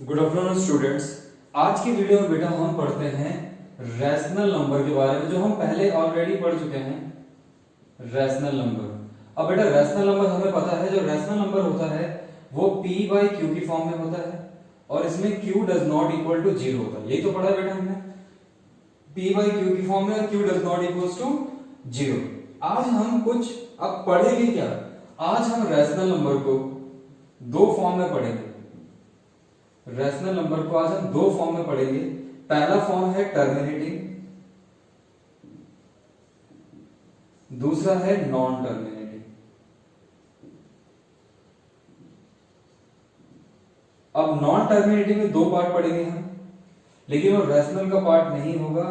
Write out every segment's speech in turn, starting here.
Good afternoon students. आज की video में बेटा हम पढ़ते हैं रैशनल नंबर के बारे में, जो हम पहले ऑलरेडी पढ़ चुके हैं। Rational number. अब बेटा रैशनल नंबर हमें पता है, जो रैशनल नंबर होता है वो p बाई क्यू की फॉर्म में होता है और इसमें q does not equal to zero होता है। यही तो पढ़ा है बेटा हमने, p बाई क्यू की फॉर्म में और q does not equal to zero. आज हम कुछ अब पढ़ेंगे क्या, आज हम रैशनल नंबर को दो फॉर्म में पढ़ेंगे। रैशनल नंबर को आज हम दो फॉर्म में पढ़ेंगे। पहला फॉर्म है टर्मिनेटिंग, दूसरा है नॉन टर्मिनेटिंग। अब नॉन टर्मिनेटिंग में दो पार्ट पढ़ेंगे हम, लेकिन वो रैशनल का पार्ट नहीं होगा।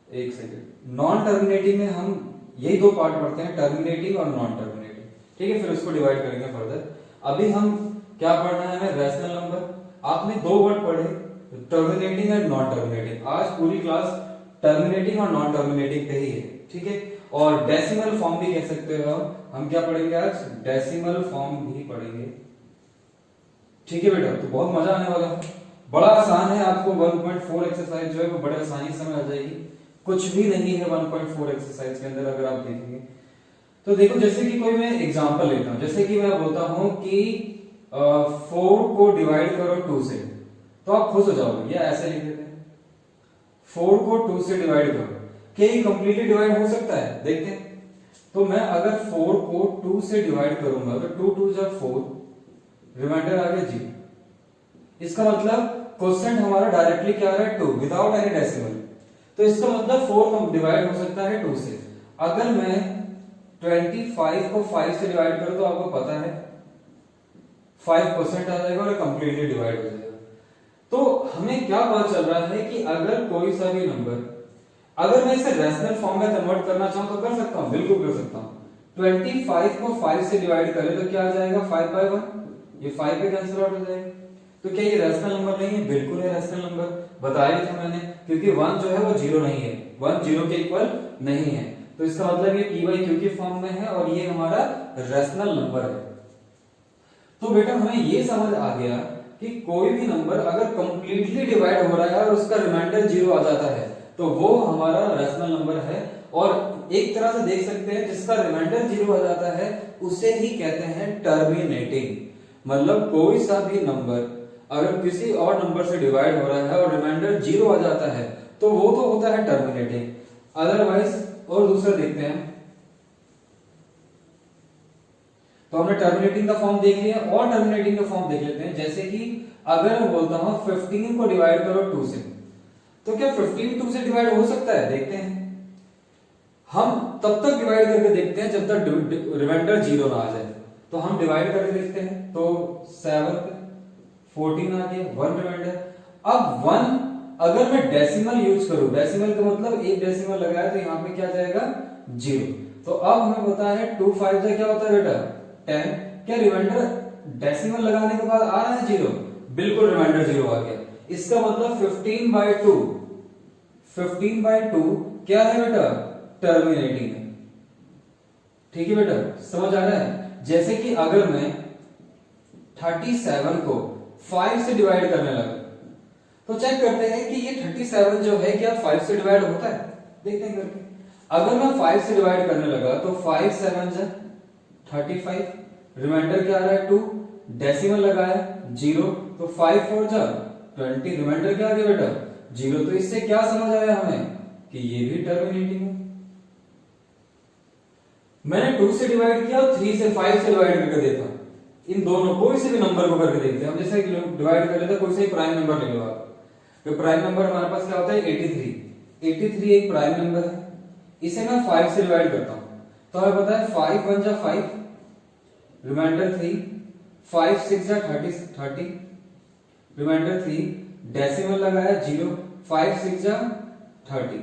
एक सेकेंड, नॉन टर्मिनेटिंग में हम यही दो पार्ट पढ़ते हैं, टर्मिनेटिंग और नॉन टर्मिनेटिंग। ठीक है, फिर उसको डिवाइड करेंगे फर्दर। अभी हम क्या पढ़ना है, हमें रैशनल नंबर। आपने दो वर्ड पढ़े, टर्मिनेटिंग एंड नॉन टर्मिनेटिंग। आज पूरी क्लास टर्मिनेटिंग और नॉन टर्मिनेटिंग पे ही है। ठीक है, और डेसिमल फॉर्म भी कह सकते हो। हम क्या पढ़ेंगे आज, डेसिमल फॉर्म भी पढ़ेंगे। ठीक है बेटा, तो बहुत मजा आने वाला है, बड़ा आसान है। आपको 1.4 एक्सरसाइज जो है वो बड़े आसानी से समझ आ जाएगी। कुछ भी नहीं है 1.4 एक्सरसाइज के अंदर, अगर आप देखेंगे तो। देखो, जैसे कि कोई मैं एग्जांपल लेता हूं, जैसे कि मैं बोलता हूं कि 4 को डिवाइड करो 2 से, तो आप खुश हो जाओगे। या ऐसे लिख देते हैं, 4 को 2 से डिवाइड करो। क्या ये कंप्लीटली डिवाइड हो सकता है? देखते हैं। तो मैं अगर 4 को 2 से डिवाइड करूंगा तो 2 2 जा 4, रिमाइंडर आ गया जी। इसका मतलब क्वेश्चन हमारा डायरेक्टली क्या आ रहा है, 2 विदाउट एनी डेसिमल। तो इसका मतलब 4 डिवाइड हो सकता है 2 से। अगर मैं 25 को 5 से डिवाइड करूं तो आपको पता है 5% आ जाएगा और कंप्लीटली डिवाइड हो जाएगा। तो हमें क्या पता चल रहा है कि अगर कोई सा भी नंबर, अगर मैं इसे रैशनल फॉर्म में कन्वर्ट करना चाहूं तो कर सकता हूं, बिल्कुल कर सकता हूं। 25 को 5 से डिवाइड करें तो क्या आ जाएगा, 5 बाई 1, ये 5 पे कैंसिल आउट हो जाएगा। तो क्या ये रैशनल नंबर नहीं है? बिल्कुल है रैशनल नंबर, बताया था मैंने, क्योंकि 1 जो है वो 0 नहीं है, 1 0 के इक्वल नहीं है। तो इसका मतलब ये p बाई क्यू की फॉर्म में है और ये हमारा रैशनल नंबर है। तो बेटा हमें ये समझ आ गया कि कोई भी नंबर अगर कंप्लीटली डिवाइड हो रहा है और उसका रिमाइंडर 0 आ जाता है तो वो हमारा रैशनल नंबर है। और एक तरह से देख सकते हैं, जिसका रिमाइंडर 0 आ जाता है उसे ही कहते हैं टर्मिनेटिंग। मतलब कोई सा भी नंबर अगर किसी और नंबर से डिवाइड हो रहा है और रिमाइंडर 0 आ जाता है तो वो तो होता है टर्मिनेटिंग। अदरवाइज, और दूसरा देखते हैं, तो हमने टर्मिनेटिंग का फॉर्म देख लिया और टर्मिनेटिंग का फॉर्म देख लेते हैं। जैसे कि अगर मैं बोलता हूं 15 को डिवाइड करो 2 से, तो क्या 15 2 से डिवाइड हो सकता है? देखते हैं। हम तब तक डिवाइड करके देखते हैं जब तक रिमाइंडर 0 ना आ जाए। तो हम डिवाइड करके देखते हैं, तो 7 पे 14 आ गया, 1 रिमाइंडर। अब 1 अगर मैं डेसिमल यूज करूं, डेसिमल का मतलब एक डेसिमल लगाया तो यहां पे क्या जाएगा, 0। तो अब हमें पता है 2 5 से क्या होता है बेटा, 10। क्या रिमाइंडर डेसिमल लगाने के बाद आ रहा है 0? बिल्कुल, रिमाइंडर 0 आ गया। इसका मतलब 15 बाई 2, 15 बाई 2 क्या है बेटा, टर्मिनेटिंग है। ठीक है बेटा, समझ आ रहा है? जैसे कि अगर मैं 37 को 5 से डिवाइड करने लगा तो चेक करते हैं कि ये 37 जो है क्या 5 से डिवाइड होता है? देखते हैं करके। अगर मैं 5 से डिवाइड करने लगा तो 5 7 जा 35, रिमाइंडर क्या आ रहा है 2, डेसिमल लगाया 0, तो 5 4 जा 20, रिमाइंडर क्या आ गया बेटा 0। तो इससे क्या समझ आया हमें कि ये भी टर्मिनेटिंग है। मैंने 2 से डिवाइड किया और 3 से 5 से डिवाइड करके देखा, इन दोनों कोई से भी नंबर को करके देखते हैं। हम जैसे डिवाइड कर लेते हैं, कोई से प्राइम नंबर ले लो आप। तो प्राइम नंबर हमारे पास क्या होता है, 83। 83 एक प्राइम नंबर है, इसे मैं 5 से डिवाइड करता हूं तो हमें पता है 5 1 जा 5, रिमाइंडर 3, 5 6 जा 30, रिमाइंडर 3, डेसिमल लगाया 0, 5 6 जा 30।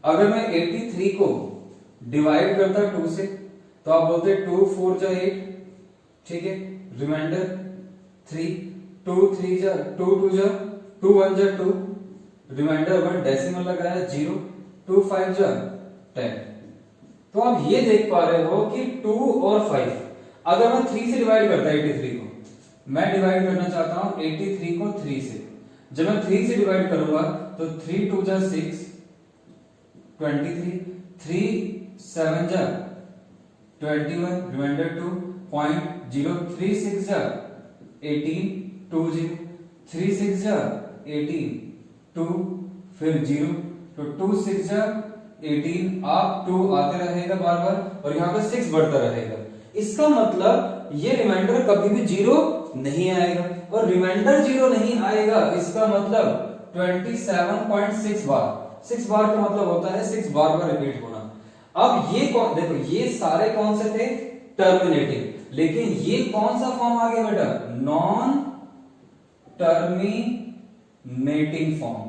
अगर मैं 83 को डिवाइड करता 2 से तो आप बोलते 2 4 जा 8, ठीक है, रिमाइंडर 3, 2 3 जा 2 2 जा 2 1 जा 2, रिमाइंडर 1, डेसिमल लगाया 0, 2 5 जा 10। तो आप ये देख पा रहे हो कि 2 और 5, अगर मैं 3 से डिवाइड करता 83 को मैं डिवाइड करना चाहता हूं 83 को 3 से। जब मैं 3 से डिवाइड करूंगा तो 3 2 जा 6 23, 3 7 जा 21, रिमाइंडर 2 0.0, 3 6 जा 18 2 0, 3 6 जा 18 2 फिर 0, तो 2 6 जा 18, आप 2 आते रहेगा बार बार और यहाँ पे 6 बढ़ता रहेगा। इसका मतलब ये रिमाइंडर कभी भी 0 नहीं आएगा, और रिमाइंडर 0 नहीं आएगा इसका मतलब 27.6 बार, 6 बार का मतलब होता है 6 बार बार रिपीट होना। अब ये देखो ये सारे कौन से थे, टर्मिनेटिंग, लेकिन ये कौन सा फॉर्म आ गया बेटा, नॉन टर्मिनेटिंग फॉर्म।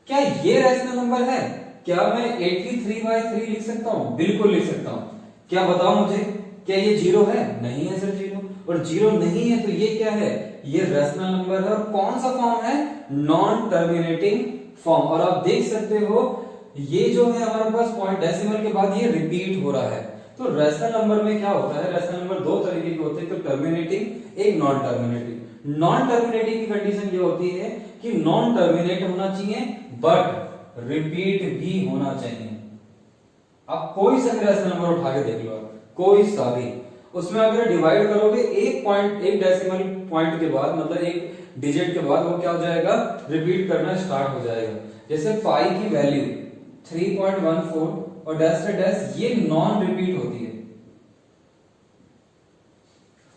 क्या ये रैशनल नंबर है? क्या मैं 83/3 लिख सकता हूं? बिल्कुल लिख सकता हूं। क्या बताओ मुझे, क्या ये 0 है? नहीं है सर 0, और 0 नहीं है तो ये क्या है, ये रैशनल नंबर है। और कौन सा फॉर्म है, नॉन टर्मिनेटिंग फॉर्म। और आप देख सकते हो ये जो है हमारे पास पॉइंट डेसिमल के बाद ये रिपीट हो रहा है। तो रैशनल नंबर में क्या होता है, रैशनल नंबर दो तरीके के होते हैं, तो टर्मिनेटिंग, एक नॉन टर्मिनेटिंग। नॉन टर्मिनेटिंग की कंडीशन ये होती है कि नॉन टर्मिनेट होना चाहिए बट रिपीट भी होना चाहिए। आप कोई सा रैशनल नंबर उठा के देख लो, कोई सा भी, उसमें अगर डिवाइड करोगे एक डेसिमल पॉइंट के बाद, मतलब एक डिजिट के बाद, वो क्या हो जाएगा, रिपीट करना स्टार्ट हो जाएगा। जैसे पाई की वैल्यू 3.14 और डैश से डैश, ये नॉन रिपीट होती है।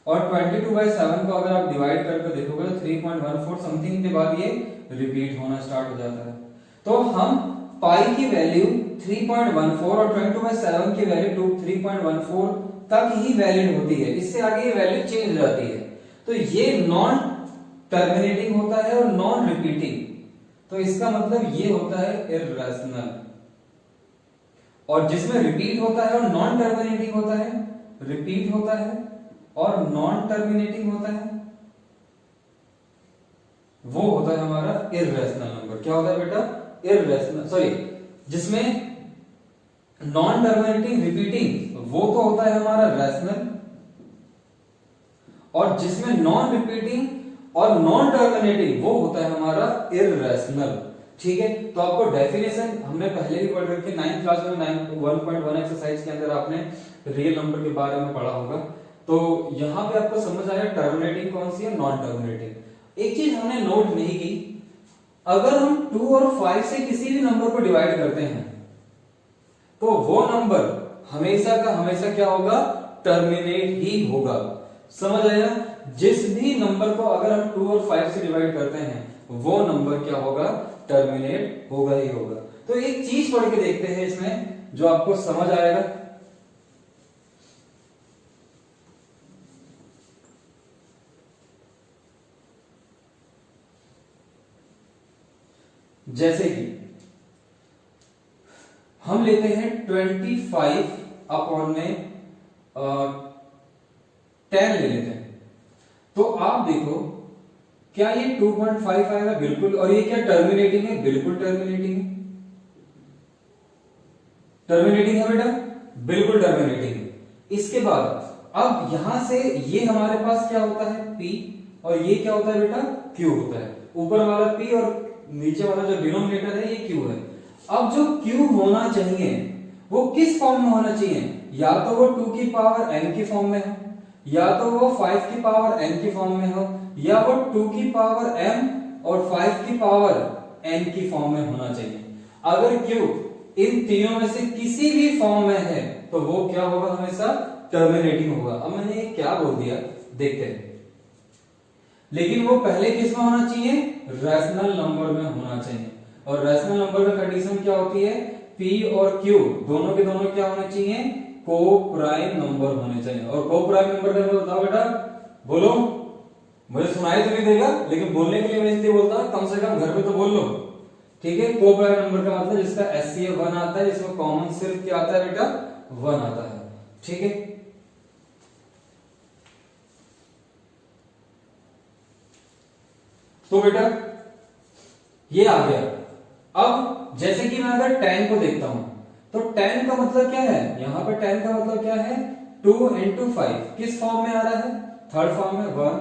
और 22/7 को अगर आप डिवाइड करके देखोगे तो 3.14 समथिंग के बाद ये रिपीट होना स्टार्ट हो जाता है। तो हम पाई की वैल्यू 3.14 और 22/7 की वैल्यू 3.14 तक ही वैलिड होती है, इससे आगे ये वैल्यू चेंज हो जाती है। तो ये नॉन टर्मिनेटिंग होता है और नॉन रिपीटिंग, तो इसका मतलब ये होता है इर्रेशनल। और जिसमें रिपीट होता है और नॉन टर्मिनेटिंग होता है, रिपीट होता है और नॉन टर्मिनेटिंग होता है, वो होता है हमारा इर्रेशनल नंबर। क्या होता है बेटा, इर्रेशनल, सॉरी, जिसमें नॉन टर्मिनेटिंग रिपीटिंग वो तो होता है हमारा रैशनल, और जिसमें नॉन रिपीटिंग और नॉन टर्मिनेटिंग वो होता है हमारा इर्रेशनल। ठीक है, तो आपको डेफिनेशन हमने पहले भी पढ़ रखी है 9th क्लास में, 1.1 एक्सरसाइज के अंदर आपने रियल नंबर के बारे में पढ़ा होगा। तो यहां पे आपको समझ आया टर्मिनेटिंग कौन सी है, नॉन टर्मिनेटिंग। एक चीज हमने नोट नहीं की, अगर हम 2 और 5 से किसी भी नंबर को डिवाइड करते हैं तो वो नंबर हमेशा का हमेशा क्या होगा, टर्मिनेट ही होगा। समझ आया, जिस भी नंबर को अगर हम 2 और 5 से डिवाइड करते हैं वो नंबर क्या होगा, टर्मिनेट होगा ही होगा। तो एक चीज पढ़ के देखते हैं इसमें जो आपको समझ आएगा। जैसे कि हम लेते हैं 25 अपॉन में 10 ले लेते हैं, तो आप देखो क्या ये 2.5 आएगा, बिल्कुल। और ये क्या टर्मिनेटिंग है, बिल्कुल टर्मिनेटिंग है। टर्मिनेटिंग है बेटा, बिल्कुल टर्मिनेटिंग है। इसके बाद अब यहां से ये हमारे पास क्या होता है, P, और ये क्या होता है बेटा, Q होता है। ऊपर वाला P और नीचे वाला जो डिनोमिनेटर है ये Q है। अब जो Q होना चाहिए वो किस फॉर्म में होना चाहिए, या तो वो 2 की पावर n की फॉर्म में हो, या तो वो 5 की पावर n की फॉर्म में हो, या वो 2 की पावर m और 5 की पावर n की फॉर्म में होना चाहिए। अगर Q इन तीनों में से किसी भी फॉर्म में है तो वो क्या होगा, हमेशा टर्मिनेटिंग होगा। अब मैंने ये क्या बोल दिया देखते हैं, लेकिन वो पहले किस में होना चाहिए, रैशनल नंबर में होना चाहिए। और रैशनल नंबर में कंडीशन क्या होती है, P और Q दोनों के दोनों क्या होने चाहिए, को प्राइम नंबर होने चाहिए। और को प्राइम नंबर का बताओ बेटा, बोलो, मुझे सुनाई तो नहीं देगा लेकिन बोलने के लिए मैं इसलिए बोलता हूं, कम से कम घर पे तो बोल लो। ठीक है, को प्राइम नंबर का मतलब जिसका SCF 1 आता है, जिसमें कॉमन सिर्फ क्या आता है बेटा, 1 आता है। ठीक है, तो बेटा ये आ गया। अब जैसे कि मैं अगर 10 को देखता हूं तो 10 का मतलब क्या है, यहां पर 10 का मतलब क्या है, 2 into 5 किस फॉर्म में आ रहा है, थर्ड फॉर्म में, 1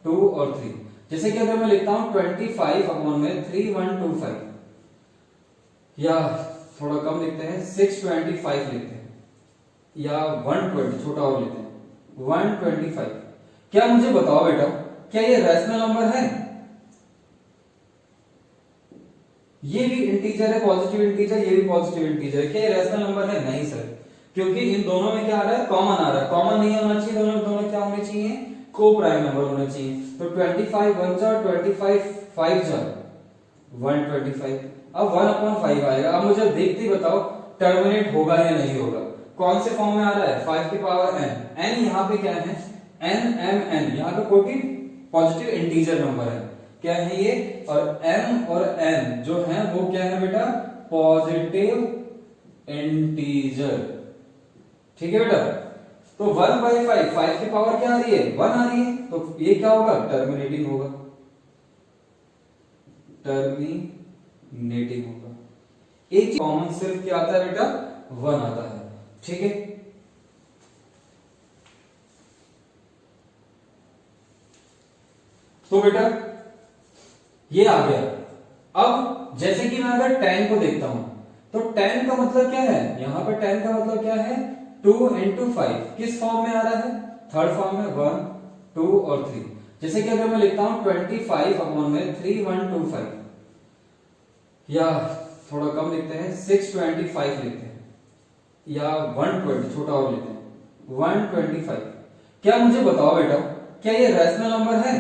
2 और 3। जैसे कि अगर मैं लिखता हूं 25 अपॉन में 3125, या थोड़ा कम लिखते हैं 625 लिखते हैं, या 120 छोटा और लेते हैं 125। क्या मुझे बताओ बेटा, क्या ये रैशनल नंबर है? ये भी इंटीजर है, पॉजिटिव इंटीजर, ये भी पॉजिटिव इंटीजर है। क्या ये रैशनल नंबर है? नहीं सर, क्योंकि इन दोनों में क्या आ रहा है? कॉमन आ रहा है। कॉमन नहीं होना चाहिए, दोनों दोनों क्या होने चाहिए? को प्राइम नंबर होना चाहिए। तो 25 1 जा, 25 5 जा 125। अब 1/5 आएगा। अब मुझे देखते ही बताओ टर्मिनेट होगा या नहीं होगा। कौन से फॉर्म में आ रहा है? 5 की पावर n। n यहाँ पे क्या है? n m n, यहाँ पे कोई भी पॉजिटिव इंटीजर नंबर है। क्या है ये? और m और n जो है वो क्या है बेटा? Positive integer. ठीक है बेटा। तो 1/5, 5 की पावर क्या आ रही है? 1 आ रही है। तो ये क्या होगा? टर्मिनेटिंग होगा, टर्मिनेटिंग होगा। एक कॉमन सिर्फ क्या आता है बेटा? 1 आता है। ठीक है। तो बेटा ये आ गया। अब जैसे कि मैं अगर 10 को देखता हूं तो 10 का मतलब क्या है? यहां पर 10 का मतलब क्या है? 2 into 5 किस फॉर्म में आ रहा है? थर्ड फॉर्म में, 1 2 और 3। जैसे कि अगर मैं लिखता हूं 25 अपॉन में 3125, या थोड़ा कम लिखते हैं 625 लिखते हैं, या 120 छोटा और लेते हैं 125। क्या मुझे बताओ बेटा, क्या ये रैशनल नंबर है?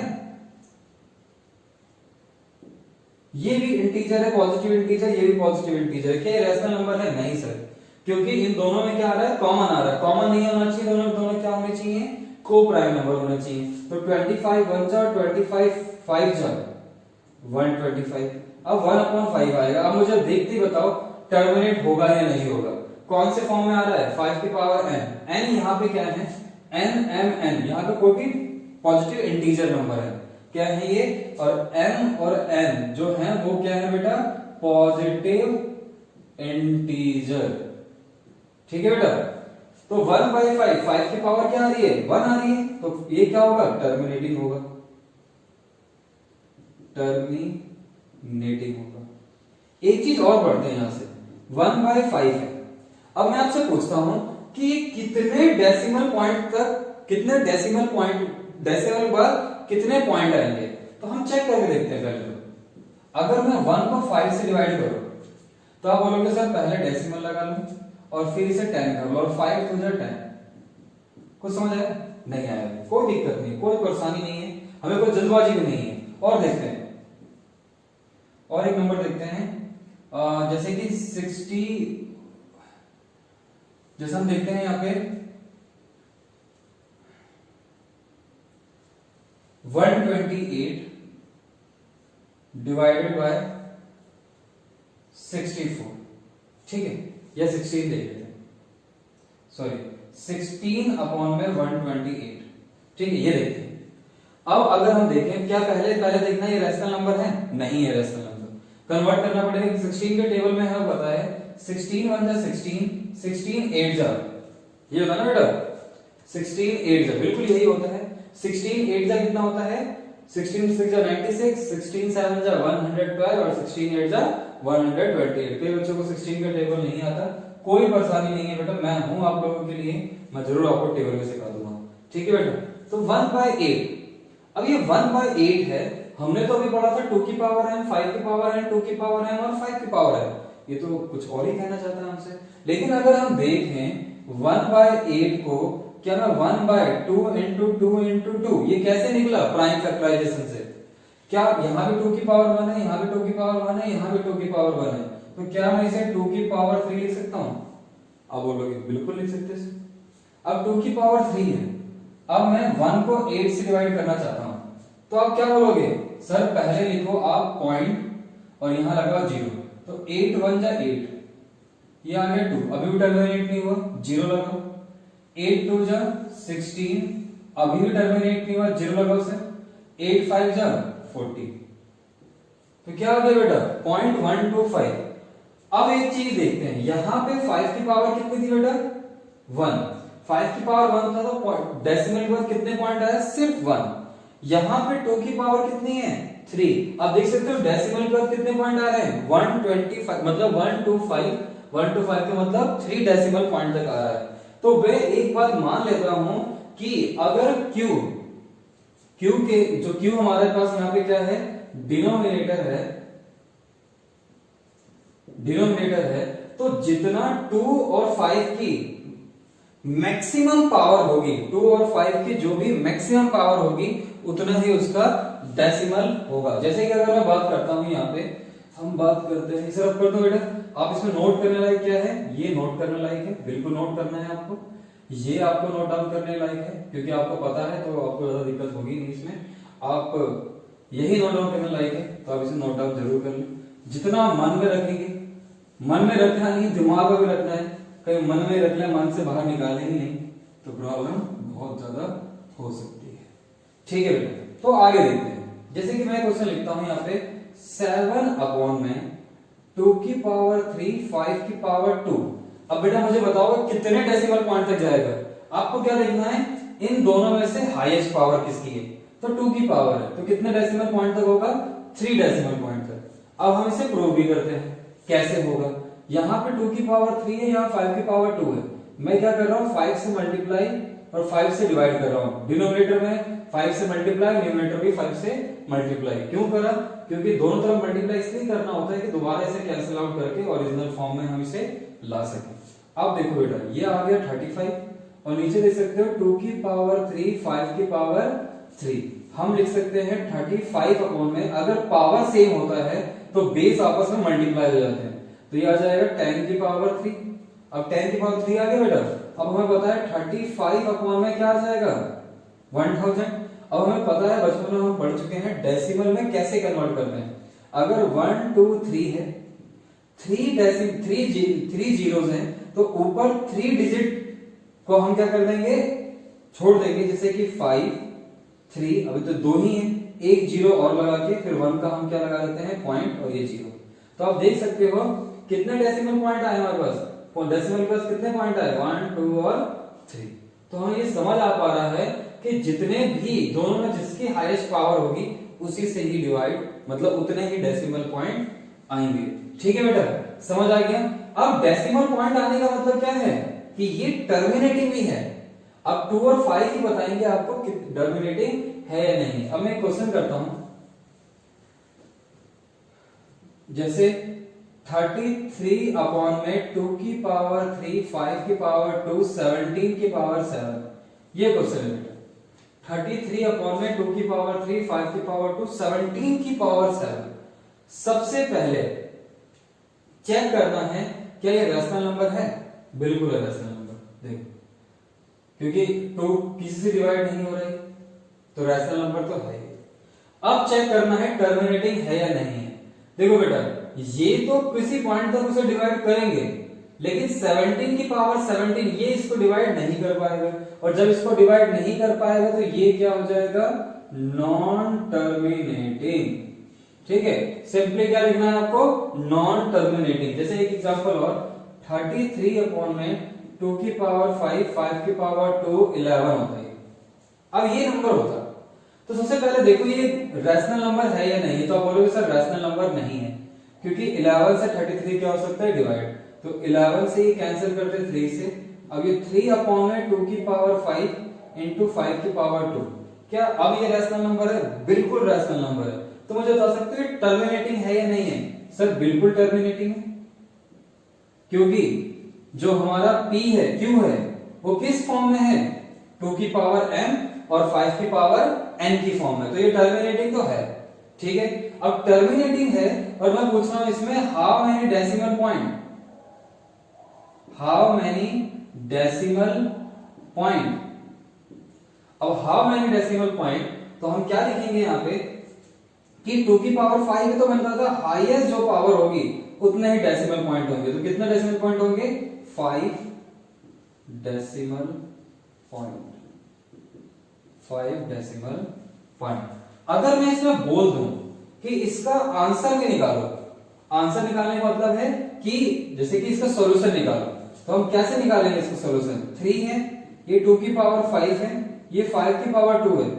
ये भी इंटीजर है, पॉजिटिव इंटीजर, ये भी पॉजिटिव इंटीजर है। क्या ये रैशनल नंबर है? नहीं सर, क्योंकि इन दोनों में क्या आ रहा है? कॉमन आ रहा है। कॉमन नहीं होना चाहिए, दोनों दोनों क्या होने चाहिए? को प्राइम नंबर होना चाहिए। तो 25 1 जा, 25 5 जा 125। अब 1/5 आएगा। अब मुझे देखते ही बताओ टर्मिनेट होगा या नहीं होगा। कौन से फॉर्म में आ रहा है? 5 की पावर n। n यहाँ पे क्या है? n m n, यहाँ पे कोई भी पॉजिटिव इंटीजर नंबर है। क्या है ये? और m और n जो है वो क्या है बेटा? Positive integer. ठीक है बेटा। तो 1/5, 5 की पावर क्या आ रही है? 1 आ रही है। तो ये क्या होगा? टर्मिनेटिंग होगा, टर्मिनेटिंग होगा। एक चीज और पढ़ते हैं यहां से, 1/5 है। अब मैं आपसे पूछता हूं कि कितने डेसिमल पॉइंट तक, कितने डेसिमल बाद कितने पॉइंट आएंगे? तो हम चेक करके देखते हैं पहले। तो अगर मैं 1 को 5 से डिवाइड करूं तो आप बोलोगे सर पहले डेसिमल लगा लो और फिर इसे 10 कर लो, और 5 2 10। कुछ समझ आया? नहीं आया? कोई दिक्कत नहीं, कोई परेशानी नहीं है, हमें कोई जल्दबाजी भी नहीं है। और देखते हैं, और एक नंबर देखते हैं, जैसे कि 60, जैसे हम देखते हैं यहाँ पे 128 डिवाइडेड बाय 64। ठीक है, या 16 देख लेते हैं, सॉरी 16 अपॉन में 128। ठीक है, ये देखते हैं। अब अगर हम देखें, क्या पहले देखना ये रैशनल नंबर है? नहीं है रैशनल नंबर। कन्वर्ट करना पड़ेगा। 16 के टेबल में हमें पता है 16 1 जा 16, 16 8 जा, ये होता है ना बेटा, 16 8 जा, बिल्कुल यही होता है। 16 8 जा कितना होता है? 16 6 जा 96, 16 7 जा 112 और 16 8 जा 128। कई बच्चों को 16 का टेबल नहीं आता, कोई परेशानी नहीं है बेटा, मैं हूं आप लोगों के लिए, मैं जरूर आपको टेबल में सिखा दूंगा। ठीक है बेटा। तो 1/8, अब ये 1/8 है, हमने तो अभी पढ़ा था 2 की पावर n, 5 की पावर n, 2 की पावर n और 5 की पावर n। ये तो कुछ और ही कहना चाहता है हमसे। लेकिन अगर हम देखें 1/8 को, क्या मैं 1/2 into 2 into 2, ये कैसे निकला? प्राइम फैक्टराइजेशन से। क्या यहाँ भी 2 की पावर 1 है, यहाँ भी 2 की पावर 1 है, यहाँ भी 2 की पावर 1 है, तो क्या मैं इसे 2 की पावर 3 लिख सकता हूं? अब बोलोगे बिल्कुल लिख सकते हैं। अब 2 की पावर 3 है, अब मैं 1 को 8 से डिवाइड करना चाहता हूं, तो आप क्या बोलोगे? सर पहले लिखो आप पॉइंट और यहां लगाओ 0, तो 8 1 जा 8, ये आ गया 2, अभी भी टर्मिनेट नहीं हुआ, 0 लगाओ। 8 2 जा 16, अभी भी टर्मिनेट नहीं हुआ, 0 लगाओ सर। 8 5 जा 40, तो क्या आ गया बेटा? 0.125। अब एक चीज देखते हैं, यहां पे 5 की पावर कितनी थी बेटा? 1। 5 की पावर 1 था, तो डेसिमल के बाद कितने पॉइंट आया? सिर्फ 1। यहाँ पे 2 की पावर कितनी है 3। आप देख सकते हो डेसिमल पर कितने पॉइंट आ रहे हैं 125, मतलब 125 का मतलब 3 डेसिमल पॉइंट तक आ रहा है। तो मैं एक बात मान लेता हूं कि अगर Q के जो Q हमारे पास यहाँ पे क्या है डिनोमिनेटर है, तो जितना 2 और 5 की मैक्सिमम पावर होगी, 2 और 5 की जो भी मैक्सिमम पावर होगी उतना ही उसका डेसिमल होगा। जैसे कि अगर मैं बात करता हूं यहाँ पे हम बात करते हैं, इसे रब कर दो बेटा। आप इसमें नोट करने लायक क्या है, ये नोट करने लायक है, बिल्कुल नोट करना है आपको, ये आपको नोट डाउन करने लायक है क्योंकि आपको पता है तो आपको ज्यादा दिक्कत होगी नहीं इसमें। आप यही नोट डाउन करने लायक है तो आप इसे नोट डाउन जरूर कर लें। जितना मन में रखेंगे, मन में रखना नहीं दिमाग में भी रखना है, कहीं मन में रख लें मन से बाहर निकाले ही नहीं तो प्रॉब्लम बहुत ज्यादा हो सकती है। ठीक है बेटा, तो आगे देखते हैं। जैसे कि मैं क्वेश्चन लिखता हूं यहाँ पे 7 अपॉन में 2 की पावर 3 5 की पावर 2। अब बेटा मुझे बताओ कितने डेसिमल पॉइंट तक जाएगा। आपको क्या देखना है, इन दोनों में से हाईएस्ट पावर किसकी है, तो 2 की पावर है तो कितने डेसिमल पॉइंट तक होगा 3 डेसिमल पॉइंट तक। अब हम इसे प्रूव भी करते हैं, कैसे होगा। यहाँ पे 2 की पावर 3 है, यहाँ 5 की पावर 2 है। मैं क्या कर रहा हूँ 5 से मल्टीप्लाई और 5 से डिवाइड कर रहा हूँ। डिनोमिनेटर में 5 से मल्टीप्लाई, न्यूमरेटर भी 5 से मल्टीप्लाई। क्यों करा, क्योंकि दोनों तरफ मल्टीप्लाई इसलिए करना होता है कि दोबारा इसे कैंसिल आउट करके ओरिजिनल फॉर्म में हम इसे ला सकें। अब देखो बेटा ये आ गया 35 और नीचे देख सकते हो 2 की पावर 3 5 की पावर 3। हम लिख सकते हैं 35 अपॉन में, अगर पावर सेम होता है तो बेस आपस में मल्टीप्लाई हो जाते हैं, तो ये आ जाएगा 10 की पावर 3। अब 10 की पावर 3 आ गया बेटा। अब हमें पता है 35 अपॉन में क्या आ जाएगा 1000। अब हमें पता है बचपन में हम पढ़ चुके हैं डेसिमल में कैसे कन्वर्ट करते हैं। अगर 1 2 3 है, 3 जीरोस हैं, तो ऊपर 3 डिजिट को हम क्या कर देंगे छोड़ देंगे, जैसे कि 5 3, अभी तो 2 ही है, एक जीरो और लगा के फिर 1 का हम क्या लगा देते हैं पॉइंट और ये जीरो। तो आप देख सकते हो कितने डेसिमल पॉइंट आए हमारे पास, डेसिमल के पास कितने पॉइंट आए 1 2 और 3। तो हमें ये समझ आ पा रहा है कि जितने भी दोनों में जिसकी हाईएस्ट पावर होगी उसी से ही डिवाइड, मतलब उतने ही डेसिमल पॉइंट आएंगे। ठीक है बेटा, समझ आ गया। अब डेसिमल पॉइंट आने का मतलब क्या है कि ये टर्मिनेटिंग भी है। अब 2 और 5 ही बताएंगे आपको कि टर्मिनेटिंग है या नहीं। अब मैं क्वेश्चन करता हूं, जैसे 33 अपॉन में 2 की पावर 3 5 की पावर 2 17 की पावर 7, ये क्वेश्चन है बेटा। 33 अपॉन में 2 की पावर 3 5 की पावर 2 17 की पावर 7। सबसे पहले चेक करना है क्या ये रैशनल नंबर है, बिल्कुल है रैशनल नंबर। देखो क्योंकि 2 किसी से डिवाइड नहीं हो रही तो रैशनल नंबर तो है। अब चेक करना है टर्मिनेटिंग है या नहीं है। देखो बेटा ये तो किसी पॉइंट तक उसे डिवाइड करेंगे, लेकिन 17 की पावर 17 ये इसको डिवाइड नहीं कर पाएगा, और जब इसको डिवाइड नहीं कर पाएगा तो ये क्या हो जाएगा नॉन टर्मिनेटिंग। ठीक है, सिंपली क्या लिखना है आपको नॉन टर्मिनेटिंग। जैसे एक एग्जांपल और 33 अपॉन में 2 की पावर 5 5 की पावर 2 11 होता है। अब ये नंबर होता तो सबसे पहले देखो ये रैशनल नंबर है या नहीं। तो आप बोलोगे सर रैशनल नंबर नहीं है, क्योंकि 11 से 33 क्या हो सकता है डिवाइड, तो 11 से ही कैंसिल करते 3 से। अब ये 3 अपॉन में 2 की पावर 5 इंटू 5 की पावर 2, क्या अब ये रैशनल नंबर है, बिल्कुल रैशनल नंबर है। तो मुझे बता सकते हो टर्मिनेटिंग है या नहीं है। सर बिल्कुल टर्मिनेटिंग है, क्योंकि जो हमारा P है Q है वो किस फॉर्म में है 2 की पावर m और 5 की पावर n की फॉर्म में, तो ये टर्मिनेटिंग तो है। ठीक है, अब टर्मिनेटिंग है और मैं पूछ रहा हूं इसमें how many decimal point, how many decimal point. अब हाउ मेनी डेसिमल पॉइंट तो हम क्या लिखेंगे यहां पे कि 2 की पावर 5 है तो मैंने कहा था हाईएस्ट जो पावर होगी उतने ही डेसिमल पॉइंट होंगे। तो कितने डेसिमल पॉइंट होंगे 5 डेसिमल पॉइंट, 5 डेसिमल पॉइंट। अगर मैं इसमें बोल दूं कि इसका आंसर भी निकालो, आंसर निकालने का मतलब है कि जैसे कि इसका सॉल्यूशन निकालो, तो हम कैसे निकालेंगे इसका सॉल्यूशन। 3 है, ये 2 की पावर 5 है, ये 5 की पावर 2 है।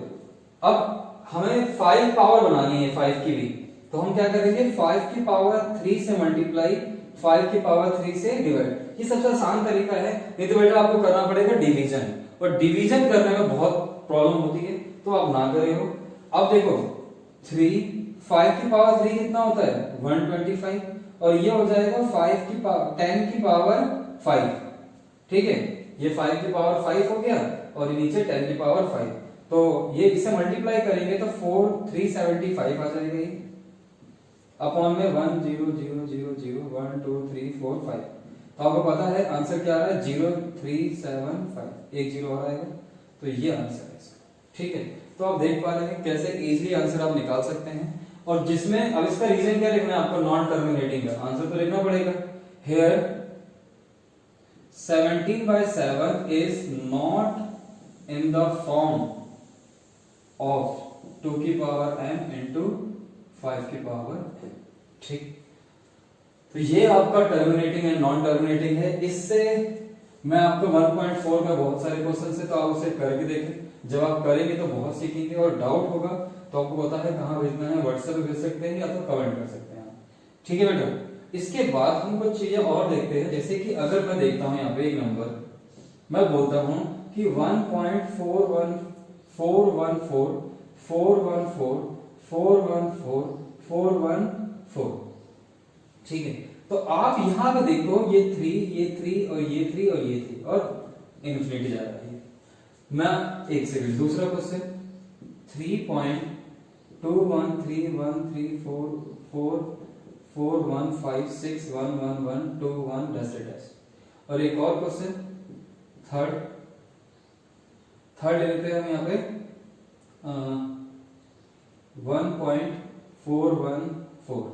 अब हमें 5 पावर बनानी है 5 की भी, तो हम क्या करेंगे 5 की पावर 3 से मल्टीप्लाई 5 की पावर 3 से डिवाइड। ये सबसे आसान तरीका है, नहीं तो बेटा आपको करना पड़ेगा डिवीजन, और डिवीजन करने में बहुत प्रॉब्लम होती है, तो आप ना करे हो। अब देखो 5 की पावर 3 कितना होता है 125, और ये हो जाएगा 10 की पावर 5, ठीक है, ये 5 की पावर 5 हो गया और नीचे 10 की पावर 5, तो ये इसे मल्टीप्लाई करेंगे तो 375 आ जाएगा ये, अपॉन में 1 0 0 0 0 1 2 3 4 5, तो आपको पता है आंसर क्या आ रहा है 0375, एक जीरो और आएगा, तो ये आंसर है इसका, ठीक है। तो आप देख पा रहे हैं कैसे इजीली आंसर आप निकाल सकते हैं, और जिसमें अब इसका रीजन क्या लिखना है आपको, नॉन टर्मिनेटिंग का आंसर तो लिखना पड़ेगा। Here 17/7 is not in the form of 2 की पावर m इंटू 5 की पावर m, ठीक। तो ये आपका टर्मिनेटिंग एंड नॉन टर्मिनेटिंग है। इससे मैं आपको 1.4 में बहुत सारे क्वेश्चन है, तो आप उसे करके देखें, जब आप करेंगे तो बहुत सीखेंगे, और डाउट होगा तो आपको पता है कहाँ भेजना है, व्हाट्सएप पे भेज सकते हैं या तो कमेंट कर सकते हैं, ठीक है बेटा। इसके बाद हम कुछ चीजें और देखते हैं, जैसे कि अगर मैं देखता हूं यहाँ पे एक नंबर, मैं बोलता हूं कि 1.4141414 ठीक है। तो आप यहां पे देखो ये 3 और ये 3 और ये 3 और इन्फिनिटी जा रहा है। मैं एक सेकंड, दूसरा क्वेश्चन 3.21313441561112 डैश डैश, और एक और क्वेश्चन थर्ड ले लेते हैं हम यहाँ पे 1.414,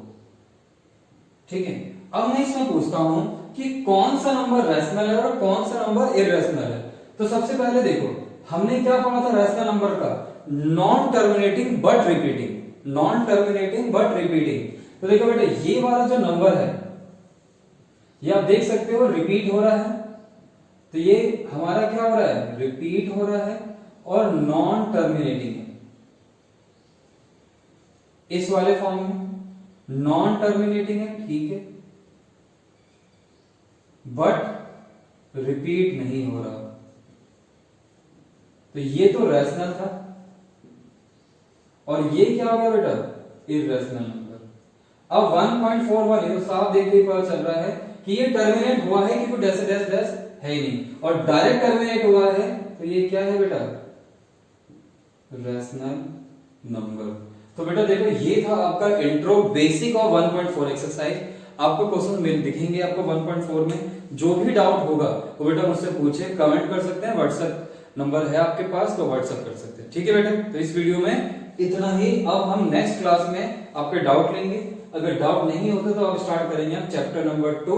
ठीक है। अब मैं इसमें पूछता हूं कि कौन सा नंबर रैशनल है और कौन सा नंबर इररेशनल है। तो सबसे पहले देखो हमने क्या पढ़ा था रैशनल नंबर का, non terminating but repeating, non terminating but repeating. तो देखो बेटा ये वाला जो नंबर है ये आप देख सकते हो रिपीट हो रहा है, तो ये हमारा क्या हो रहा है, रिपीट हो रहा है और नॉन टर्मिनेटिंग है। इस वाले फॉर्म में नॉन टर्मिनेटिंग है, ठीक है, बट रिपीट नहीं हो रहा, तो ये तो रैशनल था, और ये क्या हो गया बेटा, इररेशनल नंबर। अब 1.41 ये तो साफ देख के पता चल रहा है कि ये टर्मिनेट हुआ है, क्योंकि डैश डैश डैश है ही नहीं, और डायरेक्ट टर्मिनेट हुआ है, तो ये क्या है बेटा, रैशनल नंबर। तो बेटा देखो ये था आपका इंट्रो बेसिक ऑफ 1.4 एक्सरसाइज। आपको क्वेश्चन मिल दिखेंगे आपको 1.4 में, जो भी डाउट होगा वो बेटा मुझसे पूछे, कमेंट कर सकते हैं, व्हाट्सएप नंबर है आपके पास तो व्हाट्सएप कर सकते हैं, ठीक है बेटा। तो इस वीडियो में इतना ही। अब हम नेक्स्ट क्लास में आपके डाउट लेंगे, अगर डाउट नहीं होता तो अब स्टार्ट करेंगे हम चैप्टर नंबर 2।